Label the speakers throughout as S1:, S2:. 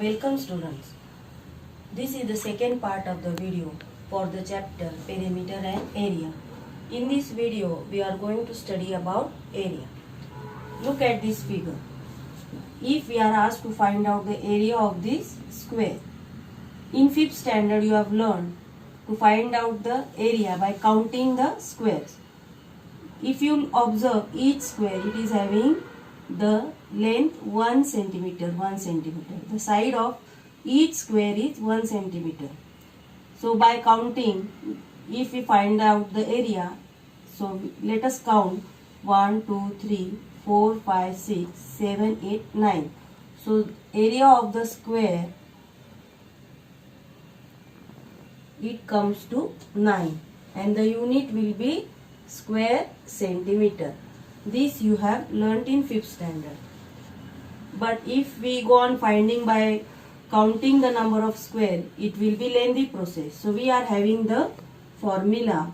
S1: Welcome students. This is the second part of the video for the chapter perimeter and area. In this video we are going to study about area. Look at this figure. If we are asked to find out the area of this square, in 5th standard you have learned to find out the area by counting the squares. If you observe each square, it is having the length 1 centimeter. The side of each square is 1 centimeter. So by counting, if we find out the area, so let us count 1, 2, 3, 4, 5, 6, 7, 8, 9. So area of the square, it comes to 9 and the unit will be square centimeter. This you have learnt in 5th standard. But if we go on finding by counting the number of square, it will be lengthy process. So we are having the formula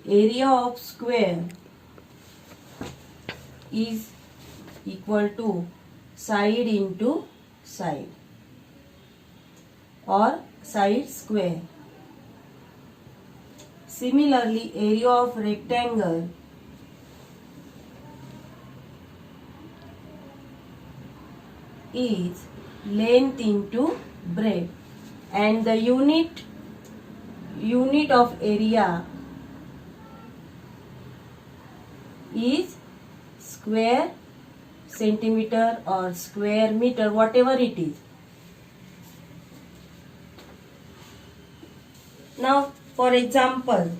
S1: area of square is equal to side into side or side square. Similarly, area of rectangle is length into breadth, and the unit of area is square centimeter or square meter, whatever it is. Now for example,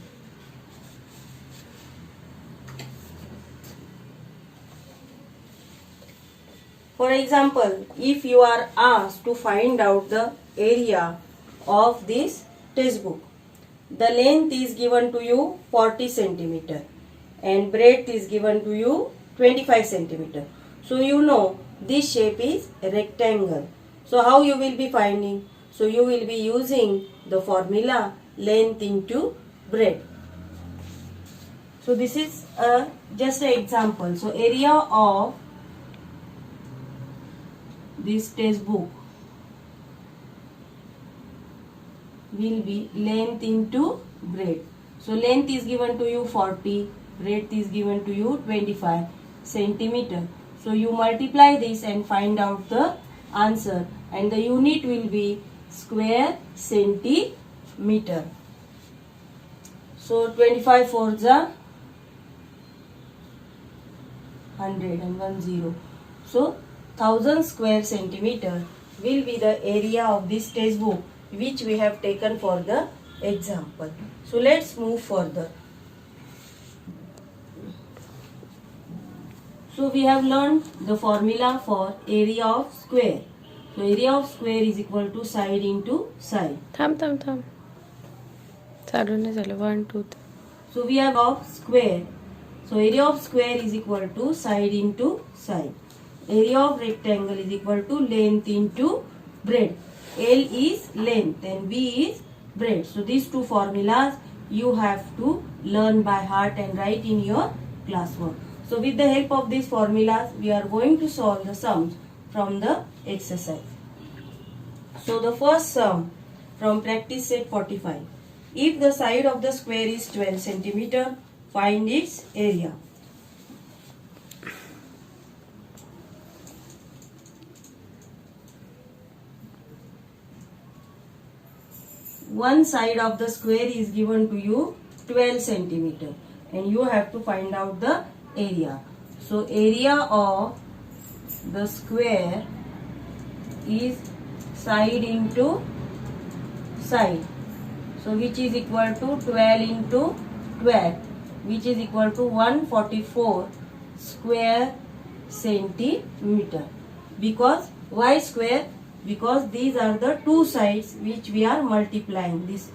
S1: if you are asked to find out the area of this textbook, the length is given to you 40 centimeter and breadth is given to you 25 centimeter. So you know this shape is rectangle. So how you will be finding? So you will be using the formula length into breadth. So this is just an example. So area of this textbook will be length into breadth. So length is given to you 40, breadth is given to you 25 centimeter. So you multiply this and find out the answer, and the unit will be square centimeter. So 25 fours are 100 and 1 0. So 1000 square centimeter will be the area of this textbook which we have taken for the example. So let's move further. So we have learned the formula for area of square. So area of square is equal to side into side.
S2: थांब चालू नाही झालं 1 2
S1: So we have of square. So area of square is equal to side into side. Area of rectangle is equal to length into breadth. L is length and B is breadth. So these two formulas you have to learn by heart and write in your classwork. So with the help of these formulas, we are going to solve the sums from the exercise. So the first sum from practice set 45. If the side of the square is 12 centimeter, find its area. One side of the square is given to you 12 centimeter and you have to find out the area. So area of the square is side into side. So which is equal to 12 into 12, which is equal to 144 square centimeter. Because why square? Because these are the two sides which we are multiplying. This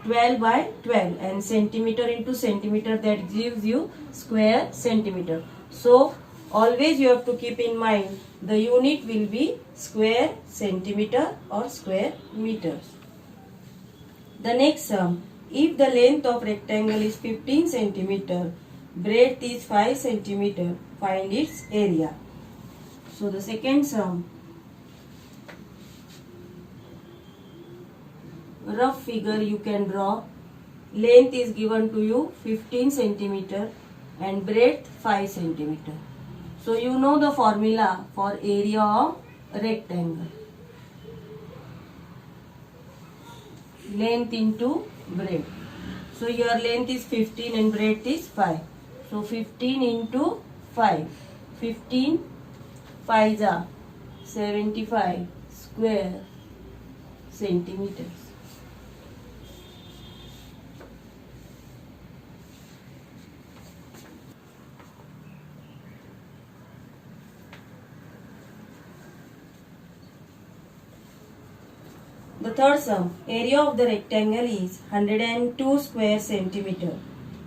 S1: 12 by 12 and centimeter into centimeter, that gives you square centimeter. So always you have to keep in mind the unit will be square centimeter or square meters. The next sum, if the length of rectangle is 15 centimeter, breadth is 5 centimeter, find its area. So the second sum, rough figure you can draw. Length is given to you 15 centimeter and breadth 5 centimeter. So you know the formula for area of rectangle. Length into breadth. So your length is 15 and breadth is 5. So 15 into 5. 15 5 are 75 square centimeters. The third sum, area of the rectangle is 102 square centimeter.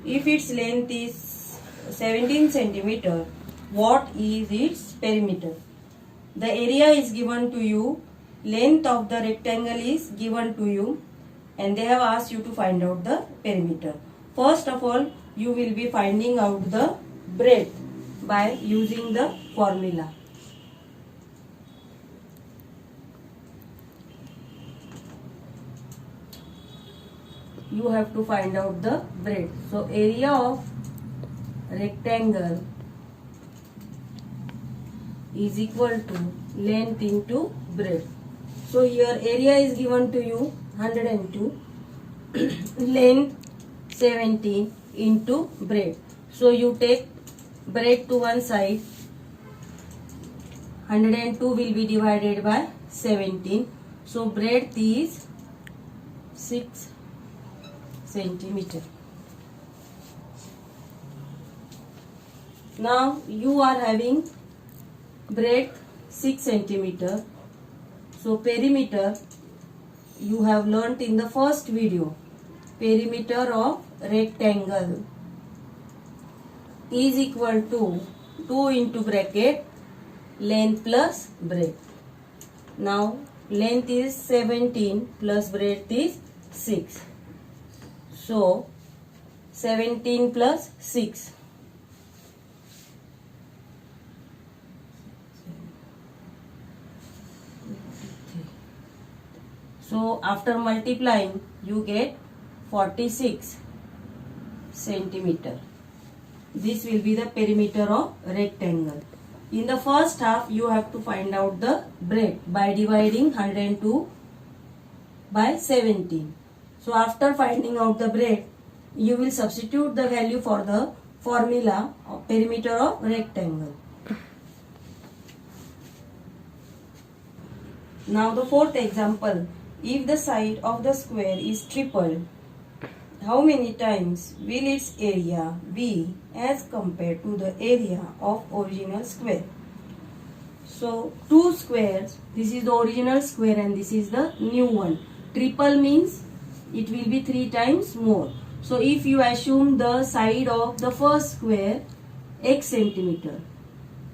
S1: If its length is 17 centimeter, what is its perimeter? The area is given to you, length of the rectangle is given to you, and they have asked you to find out the perimeter. First of all, you will be finding out the breadth by using the formula. You have to find out the breadth. So area of rectangle is equal to length into breadth. So here area is given to you 102, length 17 into breadth. So you take breadth to one side, 102 will be divided by 17. So breadth is 6 centimeter. Now you are having breadth 6 centimeter. So perimeter you have learnt in the first video. Perimeter of rectangle is equal to 2 into bracket length plus breadth. Now length is 17 plus breadth is 6. So 17 plus 6. So after multiplying you get 46 centimeter. This will be the perimeter of rectangle. In the first half you have to find out the breadth by dividing 102 by 17. So after finding out the breadth, you will substitute the value for the formula of perimeter of rectangle. Now the fourth example, if the side of the square is tripled, how many times will its area be as compared to the area of original square? So two squares, this is the original square and this is the new one. Triple means it will be 3 times more. So if you assume the side of the first square x centimeter,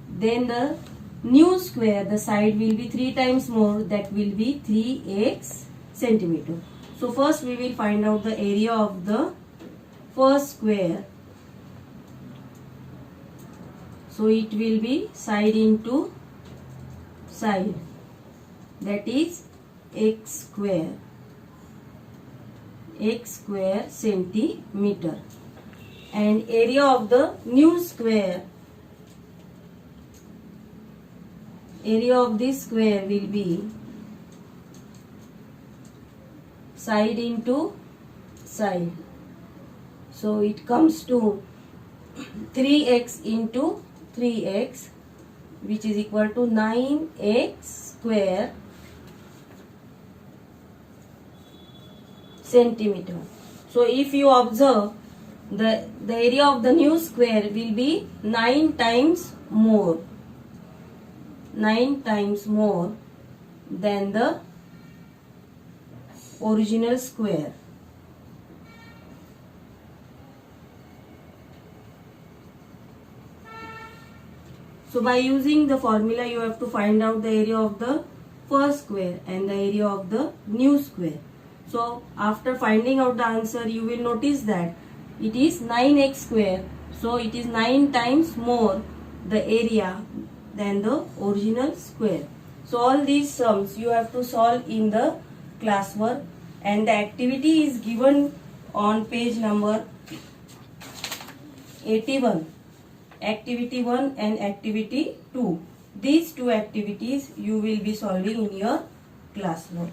S1: then the new square, the side will be 3 times more, that will be 3x centimeter. So first we will find out the area of the first square. So it will be side into side, that is x square centimeter, and area of the new square, area of this square will be side into side. So it comes to 3x into 3x, which is equal to 9x square centimeter. So if you observe, the area of the new square will be 9 times more than the original square. So by using the formula you have to find out the area of the first square and the area of the new square. So after finding out the answer, you will notice that it is 9x square. So it is 9 times more the area than the original square. So all these sums you have to solve in the classwork. and the activity is given on page number 81. Activity 1 and activity 2. These two activities you will be solving in your classroom.